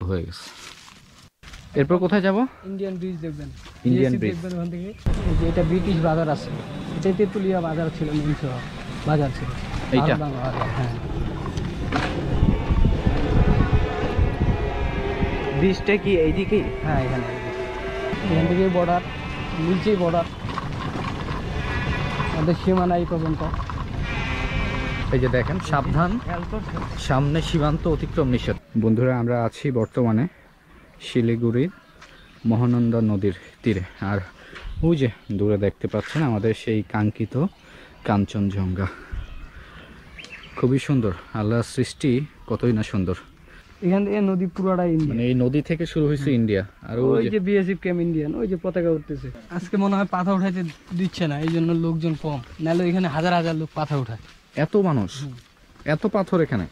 হয়ে গেছে। এরপর কোথায় যাব? ইন্ডিয়ান ব্রিজ দেখবেন। ইন্ডিয়ান ব্রিজ দেখবেন ওখান থেকে। এই যে এটা ব্রিটিশ বাজার আছে, এটা তেঁতুলিয়া বাজার ছিল, মেন বাজার ছিল এইটা। হ্যাঁ, ব্রিজটা কি এইদিকেই? হ্যাঁ এখান থেকে বর্ডার, নিচেই বর্ডার, আমাদের সীমানা এই পর্যন্ত। এই যে দেখেন, সাবধান, সামনে সীমান্ত অতিক্রম নিষেধ। বন্ধুরা, আমরা আছি বর্তমানে শিলিগুড়ির মহানন্দা নদীর তীরে। আর ওই যে দূরে দেখতে পাচ্ছেন আমাদের সেই কাঙ্ক্ষিত কাঞ্চনজঙ্ঘা। খুবই সুন্দর, আল্লাহর সৃষ্টি কতই না সুন্দর। এখান থেকে নদী পুরোটাই ইন্ডিয়া, মানে এই নদী থেকে শুরু হয়েছে ইন্ডিয়া। আর ওই যে বিএসএফ ক্যাম্প ইন্ডিয়ান, ওই যে পতাকা উঠতেছে। আজকে মনে হয় পাথা উঠাইতে দিচ্ছে না, এই জন্য লোকজন কম, নাহলে এখানে হাজার হাজার লোক পাথা উঠায়। এত মানুষ, এত পাথর এখানে।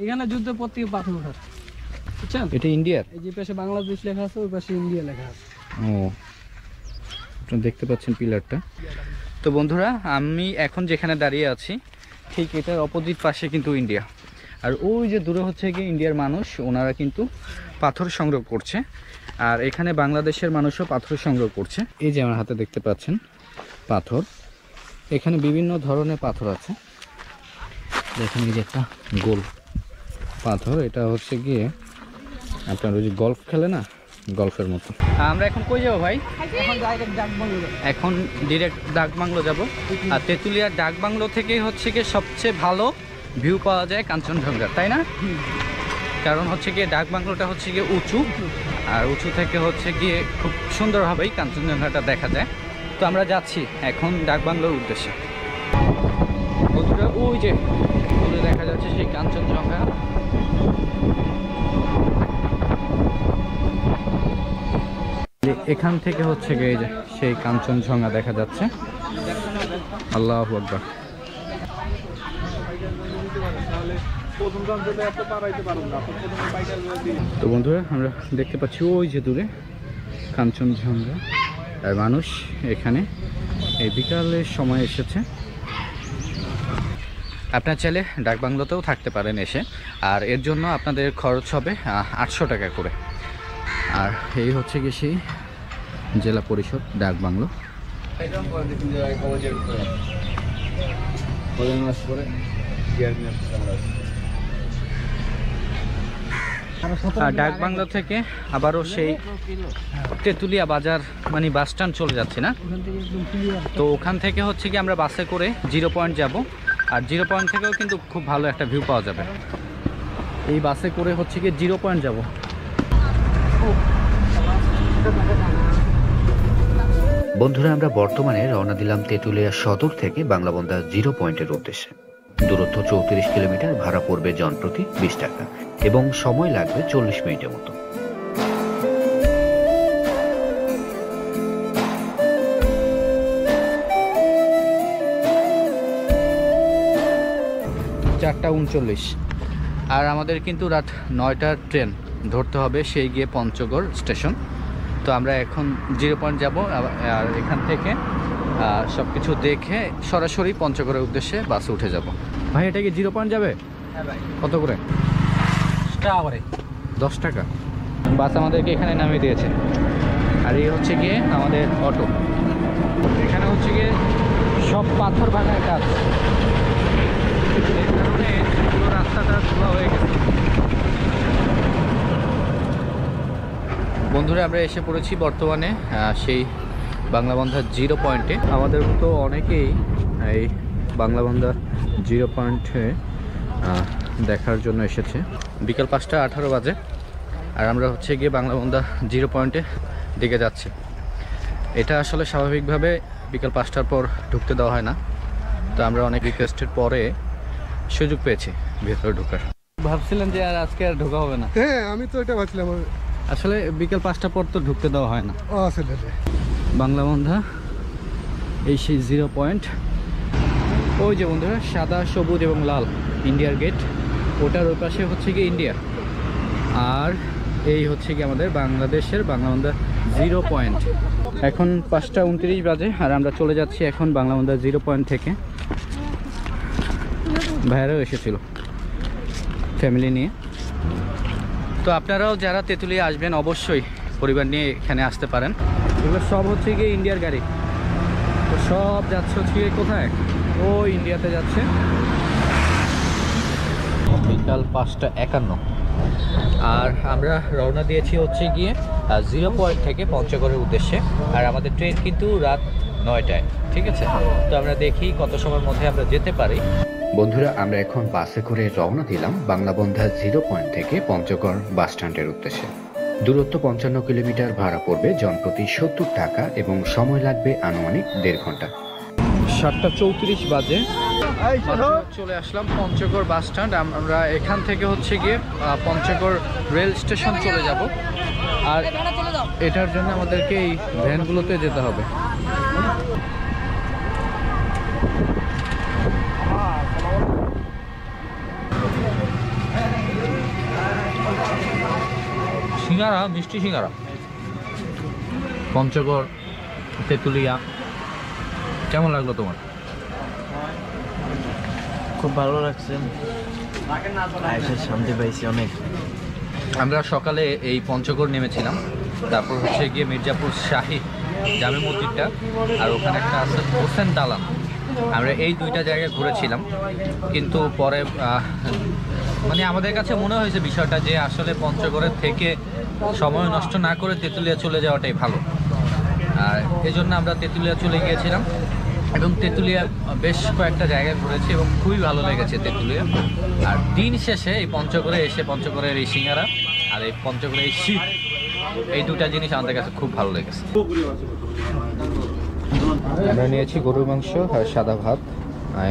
এখানে যুদ্ধের পর থেকে পাথর উঠাচ্ছে, বুঝছেন? এটা ইন্ডিয়ার। এই যে পাশে বাংলাদেশ লেখা আছে, ওই পাশে ইন্ডিয়া লেখা আছে। ও, আপনারা দেখতে পাচ্ছেন পিলারটা। তো বন্ধুরা, আমি এখন যেখানে দাঁড়িয়ে আছি ঠিক এটার অপোজিট পাশে কিন্তু ইন্ডিয়া। আর ওই যে দূরে হচ্ছে কি ইন্ডিয়ার মানুষ, ওনারা কিন্তু পাথর সংগ্রহ করছে। আর এখানে বাংলাদেশের মানুষও পাথর সংগ্রহ করছে। এই যে আমার হাতে দেখতে পাচ্ছেন পাথর, এখানে বিভিন্ন ধরনের পাথর আছে। দেখেন এই যে একটা গোল পাথর, এটা হচ্ছে গিয়ে আপনার ওই যে গল্ফ খেলে না, গল্ফের মতো। আমরা এখন কই যাবো ভাই? এখন ডিরেক্ট ডাকবাংলো যাব। আর তেঁতুলিয়ার ডাকবাংলো থেকে হচ্ছে গিয়ে সবচেয়ে ভালো ভিউ পাওয়া যায় কাঞ্চনজঙ্ঘা, তাই না? কারণ হচ্ছে গিয়ে ডাকবাংলোটা হচ্ছে গিয়ে উঁচু, আর উঁচু থেকে হচ্ছে গিয়ে খুব সুন্দরভাবেই কাঞ্চনজঙ্ঘাটা দেখা যায়। তো আমরা যাচ্ছি এখন ডাকবাংলোর উদ্দেশ্যে। বন্ধুরা, ওই যে দূরে দেখা যাচ্ছে সেই কাঞ্চনজঙ্ঘা। এখান থেকে হচ্ছে গিয়ে যে সেই কাঞ্চনজঙ্ঘা দেখা যাচ্ছে। আল্লাহু আকবার। তো বন্ধুরা, আমরা দেখতে পাচ্ছি ওই যে দূরে কাঞ্চনজঙ্ঘা। আর মানুষ এখানে এই বিকালের সময় এসেছে। আপনার চাইলে ডাকবাংলোতেও থাকতে পারেন এসে, আর এর জন্য আপনাদের খরচ হবে 800 টাকা করে। আর এই হচ্ছে গিয়ে সেই জেলা পরিষদ ডাকবাংলো। ডাকবাংলো থেকে আবারও সেই তেঁতুলিয়া বাজার মানে বাস স্ট্যান্ড চলে যাচ্ছে না, তো ওখান থেকে হচ্ছে কি আমরা বাসে করে 0 পয়েন্ট যাব। আর 0 পয়েন্ট থেকেও কিন্তু খুব ভালো একটা ভিউ পাওয়া যাবে। এই বাসে করে হচ্ছে কি 0 পয়েন্ট যাব। বন্ধুরা, আমরা বর্তমানে রওনা দিলাম তেঁতুলিয়া সদর থেকে বাংলাবন্ধা 0 পয়েন্টের উদ্দেশ্যে। দূরত্ব 34 কিলোমিটার, ভাড়া পড়বে জনপ্রতি 20 টাকা এবং সময় লাগবে 40 মিনিটের মতো। চারটা 39। আর আমাদের কিন্তু রাত 9টার ট্রেন ধরতে হবে, সেই গিয়ে পঞ্চগড় স্টেশন। তো আমরা এখন 0 পয়েন্ট যাব। আর এখান থেকে সব কিছু দেখে সরাসরি পঞ্চগড়ের উদ্দেশ্যে বাসে উঠে যাব। ভাই, এটা কি 0 পয়েন্ট যাবে? হ্যাঁ ভাই। কত করে? 10 টাকা করে। 10 টাকা। বাস আমাদেরকে এখানে নামিয়ে দিয়েছে। আর এই হচ্ছে গিয়ে আমাদের অটো। এখানে হচ্ছে গিয়ে সব পাথর ভাঙার কাজ, এই কারণে পুরো রাস্তাটা ধোয়া হয়ে গেছে। বন্ধুরা, আমরা এসে পড়েছি বর্তমানে সেই বাংলাবন্ধা 0 পয়েন্টে। আমাদের মতো অনেকেই এই বাংলাবন্ধা 0 পয়েন্টে দেখার জন্য এসেছে। বিকাল 5:18 বাজে। আর আমরা হচ্ছে গিয়ে বাংলাবন্ধা 0 পয়েন্টে দিকে যাচ্ছি। এটা আসলে স্বাভাবিকভাবে বিকাল 5টার পর ঢুকতে দেওয়া হয় না, তো আমরা অনেক রিকোয়েস্টের পরে সুযোগ পেয়েছি ভেতরে ঢোকার। ভাবছিলেন যে আর আজকে আর ঢোকা হবে না? হ্যাঁ, আমি তো এটা ভাবছিলাম। আসলে বিকেল 5টার পর তো ঢুকতে দেওয়া হয় না। আসলে বাংলাবন্ধা এই সেই 0 পয়েন্ট। ওই যে বন্ধুরা, সাদা, সবুজ এবং লাল ইন্ডিয়ার গেট, ওটার ওই পাশে হচ্ছে কি ইন্ডিয়া। আর এই হচ্ছে কি আমাদের বাংলাদেশের বাংলাবন্ধা 0 পয়েন্ট। এখন 5:29 বাজে। আর আমরা চলে যাচ্ছি এখন বাংলাবন্ধা 0 পয়েন্ট থেকে। ভাইয়ারাও এসেছিল ফ্যামিলি নিয়ে। তো আপনারাও যারা তেঁতুলিয়া আসবেন অবশ্যই পরিবার নিয়ে এখানে আসতে পারেন। এগুলো সব হচ্ছে গিয়ে ইন্ডিয়ার গাড়ি, তো সব যাচ্ছে হচ্ছে গিয়ে কোথায়, ও ইন্ডিয়াতে যাচ্ছে। বিকাল 5:51 আর আমরা রওনা দিয়েছি হচ্ছে গিয়ে 0 পয়েন্ট থেকে পঞ্চগড়ের উদ্দেশ্যে। আর আমাদের ট্রেন কিন্তু রাত 9টায়, ঠিক আছে? তো আমরা দেখি কত সময়ের মধ্যে আমরা যেতে পারি। বন্ধুরা, আমরা এখন বাসে করে রওনা দিলাম বাংলাবন্ধা 0 পয়েন্ট থেকে পঞ্চগড় বাস স্ট্যান্ডের উদ্দেশ্যে। দূরত্ব 55 কিলোমিটার, ভাড়া পড়বে জনপ্রতি 70 টাকা এবং সময় লাগবে আনুমানিক 1.5 ঘন্টা। 7:34 বাজে চলে আসলাম পঞ্চগড় বাস স্ট্যান্ড। আমরা এখান থেকে হচ্ছে গিয়ে পঞ্চগড় রেল স্টেশন চলে যাব। আর এটার জন্য আমাদেরকে এই ভ্যানগুলোতে যেতে হবে। সিঙ্গারা, মিষ্টি সিঙ্গারা, পঞ্চগড় তেঁতুলিয়া। কেমন লাগলো তোমার? খুব ভালো লাগছে, এসে শান্তি পাইছি অনেক। আমরা সকালে এই পঞ্চগড় নেমেছিলাম, তারপর হচ্ছে গিয়ে মির্জাপুর শাহী জামে মসজিদটা, আর ওখানে একটা আছে হোসেন দালান। আমরা এই দুইটা জায়গায় ঘুরেছিলাম, কিন্তু পরে মানে আমাদের কাছে মনে হয়েছে বিষয়টা যে আসলে পঞ্চগড়ের থেকে সময় নষ্ট না করে তেঁতুলিয়া চলে যাওয়াটাই ভালো। আর এই জন্য আমরা তেঁতুলিয়া চলে গিয়েছিলাম এবং তেঁতুলিয়া বেশ কয়েকটা জায়গায় ঘুরেছি এবং খুবই ভালো লেগেছে তেঁতুলিয়া। আর দিন শেষে এই পঞ্চগড়ে এসে পঞ্চগড়ের এই সিঙ্গারা আর এই পঞ্চগড়ের এই শীত, এই দুটা জিনিস আমাদের কাছে খুব ভালো লেগেছে। আমরা নিয়েছি গরুর মাংস আর সাদা ভাত,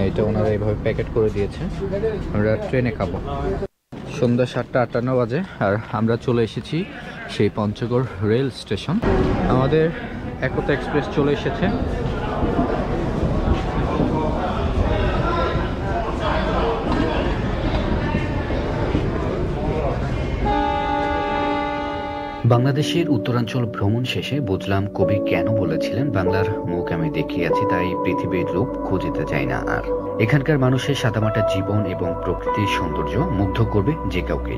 এটা ওনারা এইভাবে প্যাকেট করে দিয়েছে। আমরা ট্রেনে খাবো। সন্ধ্যা 7:58 বাজে আর আমরা চলে এসেছি সেই পঞ্চগড় রেল স্টেশন। আমাদের একতা এক্সপ্রেস চলে এসেছে। বাংলাদেশের উত্তরাঞ্চল ভ্রমণ শেষে বুঝলাম কবি কেন বলেছিলেন, বাংলার মুখ আমি দেখিয়াছি তাই পৃথিবীর রূপ খুঁজিতে চাই না আর। এখানকার মানুষের সাদামাটা জীবন এবং প্রকৃতির সৌন্দর্য মুগ্ধ করবে যে কাউকে।